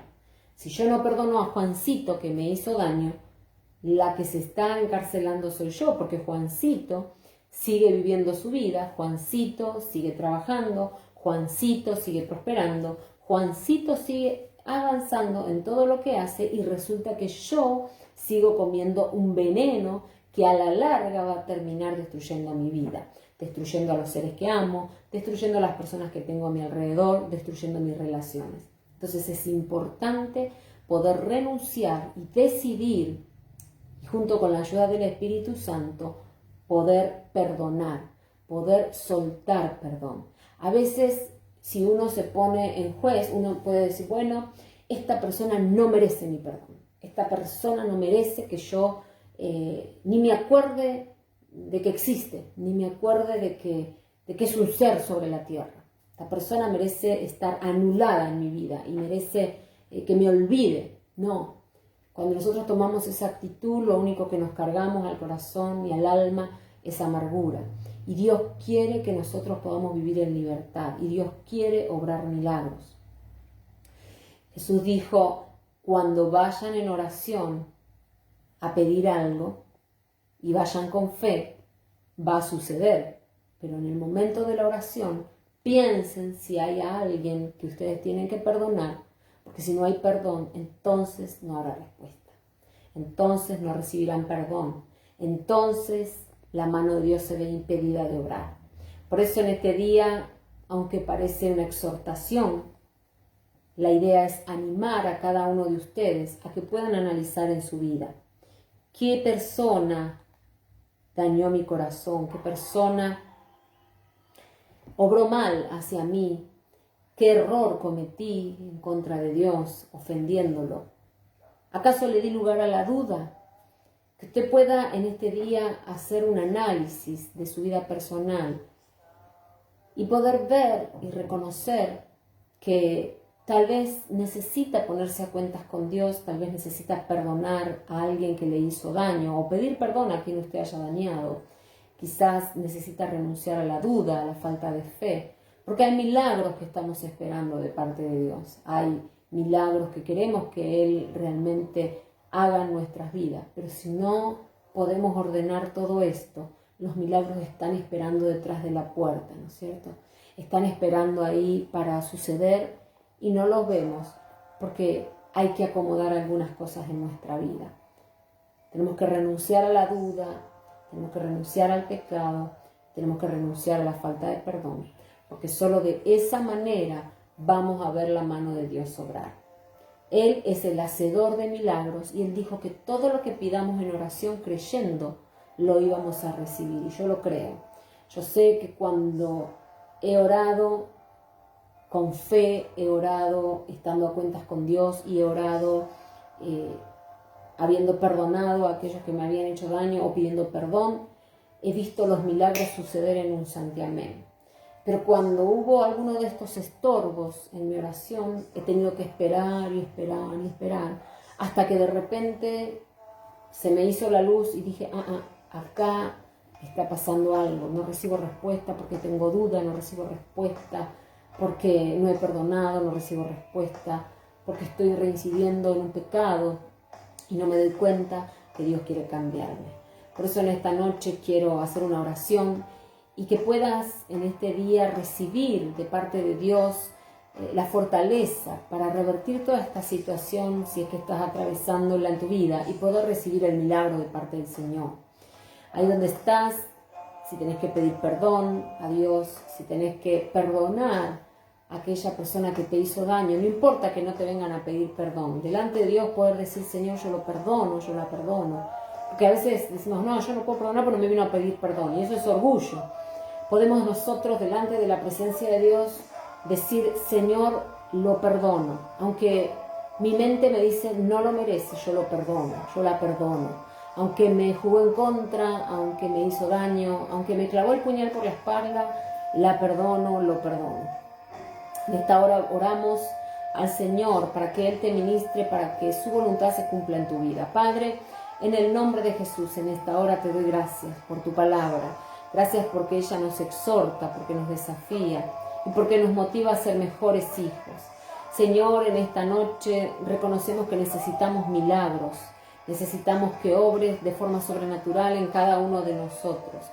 Si yo no perdono a Juancito que me hizo daño, la que se está encarcelando soy yo, porque Juancito sigue viviendo su vida, Juancito sigue trabajando, Juancito sigue prosperando, Juancito sigue avanzando en todo lo que hace, y resulta que yo sigo comiendo un veneno que a la larga va a terminar destruyendo mi vida, destruyendo a los seres que amo, destruyendo a las personas que tengo a mi alrededor, destruyendo mis relaciones. Entonces es importante poder renunciar y decidir, junto con la ayuda del Espíritu Santo, poder perdonar, poder soltar perdón. A veces, si uno se pone en juez, uno puede decir, bueno, esta persona no merece mi perdón. Esta persona no merece que yo ni me acuerde de que existe, ni me acuerde de que es un ser sobre la tierra. Esta persona merece estar anulada en mi vida y merece que me olvide. No. Cuando nosotros tomamos esa actitud, lo único que nos cargamos al corazón y al alma es amargura. Y Dios quiere que nosotros podamos vivir en libertad. Y Dios quiere obrar milagros. Jesús dijo, cuando vayan en oración a pedir algo y vayan con fe, va a suceder. Pero en el momento de la oración, piensen si hay a alguien que ustedes tienen que perdonar, porque si no hay perdón, entonces no habrá respuesta. Entonces no recibirán perdón. Entonces la mano de Dios se ve impedida de obrar. Por eso en este día, aunque parece una exhortación, La idea es animar a cada uno de ustedes a que puedan analizar en su vida qué persona dañó mi corazón, qué persona obró mal hacia mí, qué error cometí en contra de Dios, ofendiéndolo. ¿Acaso le di lugar a la duda? Que usted pueda en este día hacer un análisis de su vida personal y poder ver y reconocer que tal vez necesita ponerse a cuentas con Dios, tal vez necesita perdonar a alguien que le hizo daño o pedir perdón a quien usted haya dañado. Quizás necesita renunciar a la duda, a la falta de fe, porque hay milagros que estamos esperando de parte de Dios. Hay milagros que queremos que Él realmente haga en nuestras vidas, pero si no podemos ordenar todo esto, los milagros están esperando detrás de la puerta, ¿no es cierto? Están esperando ahí para suceder y no los vemos porque hay que acomodar algunas cosas en nuestra vida. Tenemos que renunciar a la duda, tenemos que renunciar al pecado, tenemos que renunciar a la falta de perdón, porque solo de esa manera vamos a ver la mano de Dios obrar. Él es el hacedor de milagros y Él dijo que todo lo que pidamos en oración creyendo lo íbamos a recibir, y yo lo creo. Yo sé que cuando he orado con fe, he orado estando a cuentas con Dios y he orado habiendo perdonado a aquellos que me habían hecho daño o pidiendo perdón, he visto los milagros suceder en un santiamén. Pero cuando hubo alguno de estos estorbos en mi oración, he tenido que esperar y esperar y esperar, hasta que de repente se me hizo la luz y dije, acá está pasando algo, no recibo respuesta porque tengo duda, no recibo respuesta porque no he perdonado, no recibo respuesta porque estoy reincidiendo en un pecado y no me doy cuenta que Dios quiere cambiarme. Por eso en esta noche quiero hacer una oración y que puedas en este día recibir de parte de Dios la fortaleza para revertir toda esta situación si es que estás atravesándola en tu vida y poder recibir el milagro de parte del Señor. Ahí donde estás, si tenés que pedir perdón a Dios, si tenés que perdonar a aquella persona que te hizo daño, no importa que no te vengan a pedir perdón, delante de Dios poder decir, Señor, yo lo perdono, yo la perdono. Porque a veces decimos, no, yo no puedo perdonar porque me vino a pedir perdón, y eso es orgullo. Podemos nosotros delante de la presencia de Dios decir, Señor, lo perdono, aunque mi mente me dice, no lo merece, yo lo perdono, yo la perdono. Aunque me jugó en contra, aunque me hizo daño, aunque me clavó el puñal por la espalda, la perdono, lo perdono. En esta hora oramos al Señor para que Él te ministre, para que su voluntad se cumpla en tu vida. Padre, en el nombre de Jesús, en esta hora te doy gracias por tu palabra. Gracias porque ella nos exhorta, porque nos desafía y porque nos motiva a ser mejores hijos. Señor, en esta noche reconocemos que necesitamos milagros. Necesitamos que obres de forma sobrenatural en cada uno de nosotros.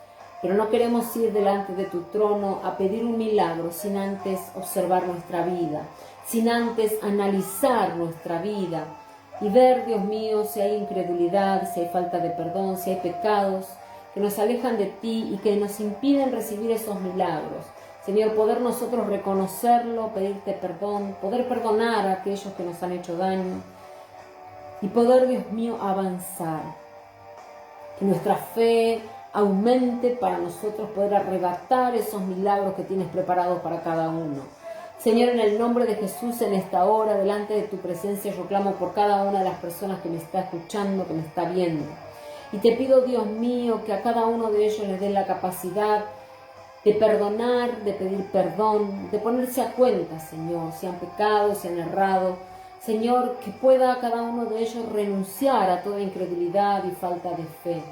Pero no queremos ir delante de tu trono a pedir un milagro sin antes observar nuestra vida, sin antes analizar nuestra vida y ver, Dios mío, si hay incredulidad, si hay falta de perdón, si hay pecados que nos alejan de ti y que nos impiden recibir esos milagros. Señor, poder nosotros reconocerlo, pedirte perdón, poder perdonar a aquellos que nos han hecho daño y poder, Dios mío, avanzar. Que nuestra fe aumente para nosotros poder arrebatar esos milagros que tienes preparados para cada uno. Señor, en el nombre de Jesús, en esta hora, delante de tu presencia, yo clamo por cada una de las personas que me está escuchando, que me está viendo. Y te pido, Dios mío, que a cada uno de ellos les dé la capacidad de perdonar, de pedir perdón, de ponerse a cuenta, Señor, si han pecado, si han errado. Señor, que pueda cada uno de ellos renunciar a toda incredulidad y falta de fe.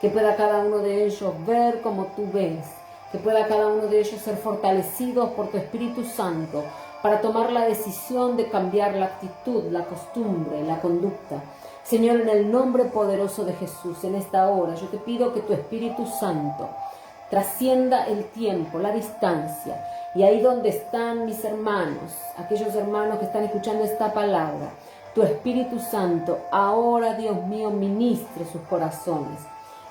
Que pueda cada uno de ellos ver como tú ves. Que pueda cada uno de ellos ser fortalecidos por tu Espíritu Santo para tomar la decisión de cambiar la actitud, la costumbre, la conducta. Señor, en el nombre poderoso de Jesús, en esta hora, yo te pido que tu Espíritu Santo trascienda el tiempo, la distancia, y ahí donde están mis hermanos, aquellos hermanos que están escuchando esta palabra, tu Espíritu Santo, ahora, Dios mío, ministre sus corazones.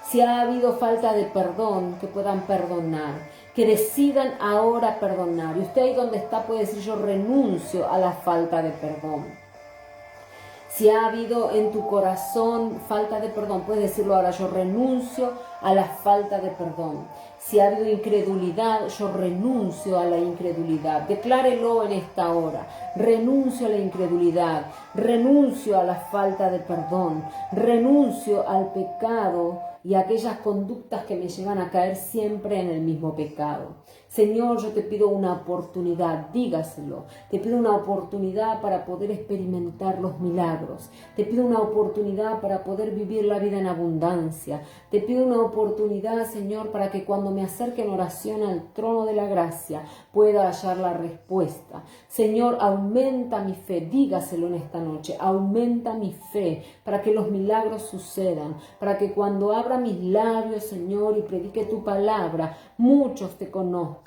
Si ha habido falta de perdón, que puedan perdonar. que decidan ahora perdonar. Y usted ahí donde está puede decir: yo renuncio a la falta de perdón. Si ha habido en tu corazón falta de perdón, puedes decirlo ahora: yo renuncio a la falta de perdón. Si ha habido incredulidad, yo renuncio a la incredulidad. Declárelo en esta hora: renuncio a la incredulidad, renuncio a la falta de perdón, renuncio al pecado y a aquellas conductas que me llevan a caer siempre en el mismo pecado. Señor, yo te pido una oportunidad, dígaselo. Te pido una oportunidad para poder experimentar los milagros. Te pido una oportunidad para poder vivir la vida en abundancia. Te pido una oportunidad, Señor, para que cuando me acerque en oración al trono de la gracia pueda hallar la respuesta. Señor, aumenta mi fe, dígaselo en esta noche. Aumenta mi fe para que los milagros sucedan, para que cuando abra mis labios, Señor, y predique tu palabra, muchos te conozcan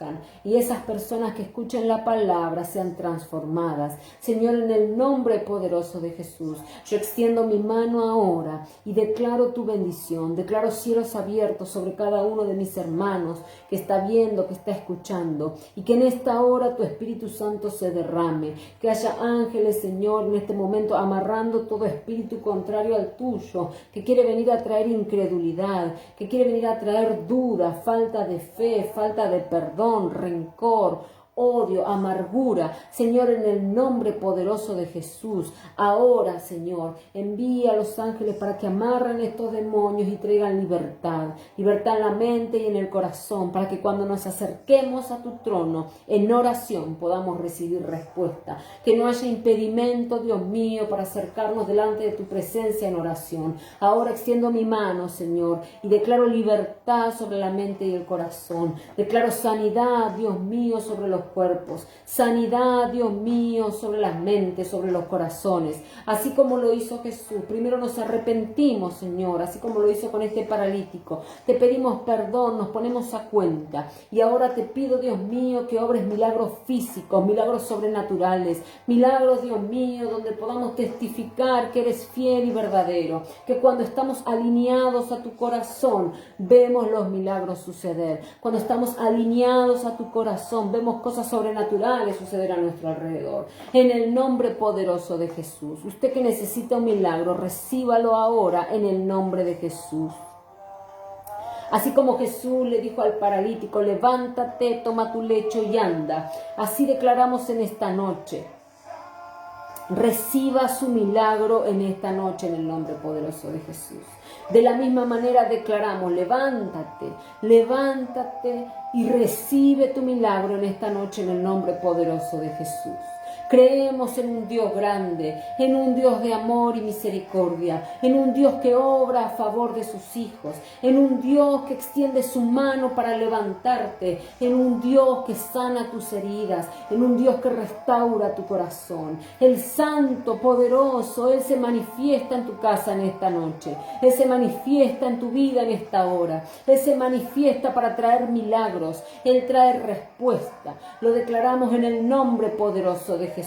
y esas personas que escuchen la palabra sean transformadas. Señor, en el nombre poderoso de Jesús, yo extiendo mi mano ahora y declaro tu bendición, declaro cielos abiertos sobre cada uno de mis hermanos que está viendo, que está escuchando, y que en esta hora tu Espíritu Santo se derrame, que haya ángeles, Señor, en este momento amarrando todo espíritu contrario al tuyo, que quiere venir a traer incredulidad, que quiere venir a traer duda, falta de fe, falta de perdón, rencor, odio, amargura. Señor, en el nombre poderoso de Jesús, ahora, Señor, envía a los ángeles para que amarren estos demonios y traigan libertad, libertad en la mente y en el corazón, para que cuando nos acerquemos a tu trono en oración podamos recibir respuesta, que no haya impedimento, Dios mío, para acercarnos delante de tu presencia en oración. Ahora extiendo mi mano, Señor, y declaro libertad sobre la mente y el corazón, declaro sanidad, Dios mío, sobre los cuerpos, sanidad, Dios mío, sobre las mentes, sobre los corazones, así como lo hizo Jesús. Primero nos arrepentimos, Señor, así como lo hizo con este paralítico. Te pedimos perdón, nos ponemos a cuenta, y ahora te pido, Dios mío, que obres milagros físicos, milagros sobrenaturales, milagros, Dios mío, donde podamos testificar que eres fiel y verdadero, que cuando estamos alineados a tu corazón vemos los milagros suceder. Cuando estamos alineados a tu corazón vemos cosas sobrenaturales suceder a nuestro alrededor. En el nombre poderoso de Jesús. Usted que necesita un milagro, recíbalo ahora en el nombre de Jesús. Así como Jesús le dijo al paralítico: levántate, toma tu lecho y anda. Así declaramos en esta noche: reciba su milagro en esta noche en el nombre poderoso de Jesús. De la misma manera declaramos: levántate, levántate y recibe tu milagro en esta noche en el nombre poderoso de Jesús. Creemos en un Dios grande, en un Dios de amor y misericordia, en un Dios que obra a favor de sus hijos, en un Dios que extiende su mano para levantarte, en un Dios que sana tus heridas, en un Dios que restaura tu corazón. El Santo, poderoso, Él se manifiesta en tu casa en esta noche, Él se manifiesta en tu vida en esta hora, Él se manifiesta para traer milagros, Él trae respuesta. Lo declaramos en el nombre poderoso de Jesús,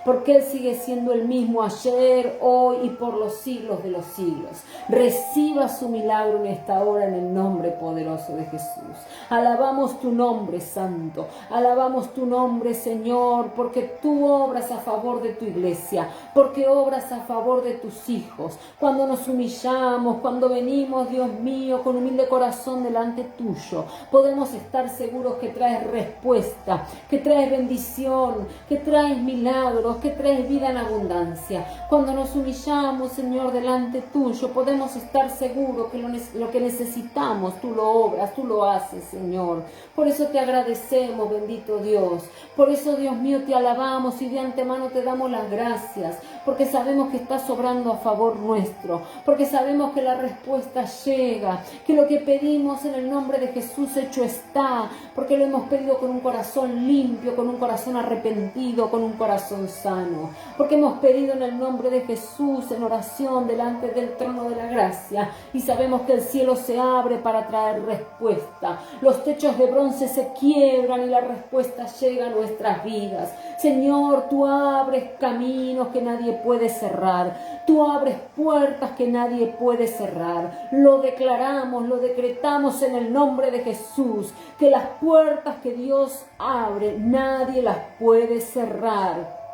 porque Él sigue siendo el mismo ayer, hoy y por los siglos de los siglos. Reciba su milagro en esta hora en el nombre poderoso de Jesús. Alabamos tu nombre, Santo, alabamos tu nombre, Señor, porque tú obras a favor de tu iglesia, porque obras a favor de tus hijos. Cuando nos humillamos, cuando venimos, Dios mío, con humilde corazón delante tuyo, podemos estar seguros que traes respuesta, que traes bendición, que traes milagros, que traes vida en abundancia. Cuando nos humillamos, Señor, delante tuyo, podemos estar seguros que lo que necesitamos, tú lo obras, tú lo haces, Señor. Por eso te agradecemos, bendito Dios. Por eso, Dios mío, te alabamos y de antemano te damos las gracias, porque sabemos que estás obrando a favor nuestro, porque sabemos que la respuesta llega, que lo que pedimos en el nombre de Jesús hecho está, porque lo hemos pedido con un corazón limpio, con un corazón arrepentido, con un corazón sano, porque hemos pedido en el nombre de Jesús en oración delante del trono de la gracia y sabemos que el cielo se abre para traer respuesta. Los techos de bronce se quiebran y la respuesta llega a nuestras vidas. Señor, tú abres caminos que nadie puede cerrar, tú abres puertas que nadie puede cerrar. Lo declaramos, lo decretamos en el nombre de Jesús, que las puertas que Dios abre, nadie las puede cerrar.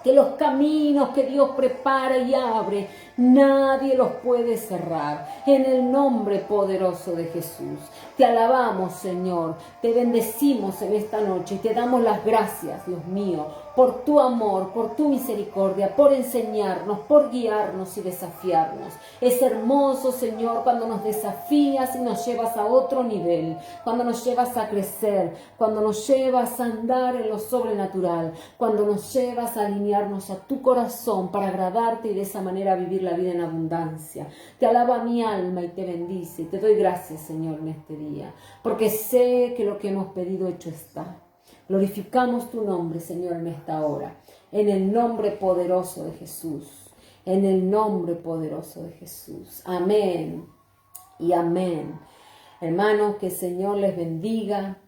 Que los caminos que Dios prepara y abre, nadie los puede cerrar. En el nombre poderoso de Jesús. Te alabamos, Señor. Te bendecimos en esta noche y te damos las gracias, Dios mío, por tu amor, por tu misericordia, por enseñarnos, por guiarnos y desafiarnos. Es hermoso, Señor, cuando nos desafías y nos llevas a otro nivel, cuando nos llevas a crecer, cuando nos llevas a andar en lo sobrenatural, cuando nos llevas a alinearnos a tu corazón para agradarte y de esa manera vivir la vida en abundancia. Te alaba mi alma y te bendice. Te doy gracias, Señor, en este día, porque sé que lo que hemos pedido hecho está. Glorificamos tu nombre, Señor, en esta hora, en el nombre poderoso de Jesús, en el nombre poderoso de Jesús. Amén y amén. Hermanos, que el Señor les bendiga.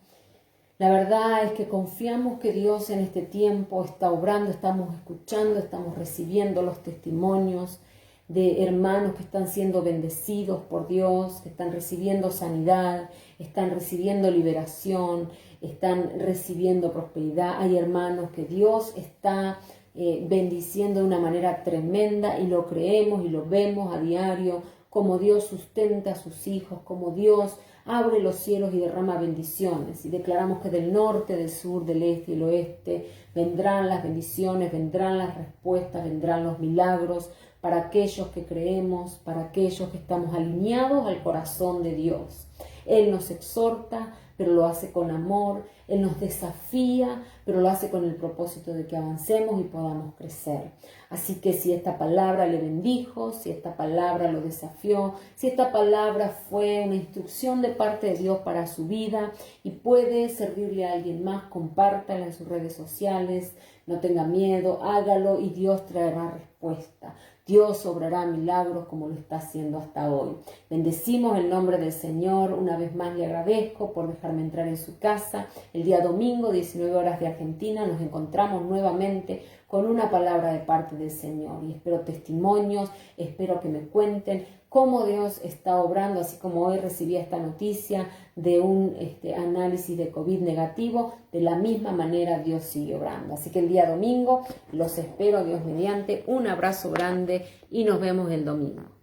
La verdad es que confiamos que Dios en este tiempo está obrando, estamos escuchando, estamos recibiendo los testimonios de hermanos que están siendo bendecidos por Dios, que están recibiendo sanidad, están recibiendo liberación, están recibiendo prosperidad. Hay hermanos que Dios está bendiciendo de una manera tremenda y lo creemos y lo vemos a diario, como Dios sustenta a sus hijos, como Dios abre los cielos y derrama bendiciones. Y declaramos que del norte, del sur, del este y el oeste vendrán las bendiciones, vendrán las respuestas, vendrán los milagros para aquellos que creemos, para aquellos que estamos alineados al corazón de Dios. Él nos exhorta, pero lo hace con amor. Él nos desafía, pero lo hace con el propósito de que avancemos y podamos crecer. Así que si esta palabra le bendijo, si esta palabra lo desafió, si esta palabra fue una instrucción de parte de Dios para su vida y puede servirle a alguien más, compártala en sus redes sociales, no tenga miedo, hágalo y Dios traerá respuesta. Dios obrará milagros como lo está haciendo hasta hoy. Bendecimos el nombre del Señor. Una vez más le agradezco por dejarme entrar en su casa. El día domingo, 19 horas de Argentina, nos encontramos nuevamente con una palabra de parte del Señor. Y espero testimonios, espero que me cuenten cómo Dios está obrando, así como hoy recibí esta noticia de un análisis de COVID negativo, de la misma manera Dios sigue obrando. Así que el día domingo los espero, Dios mediante, un abrazo grande y nos vemos el domingo.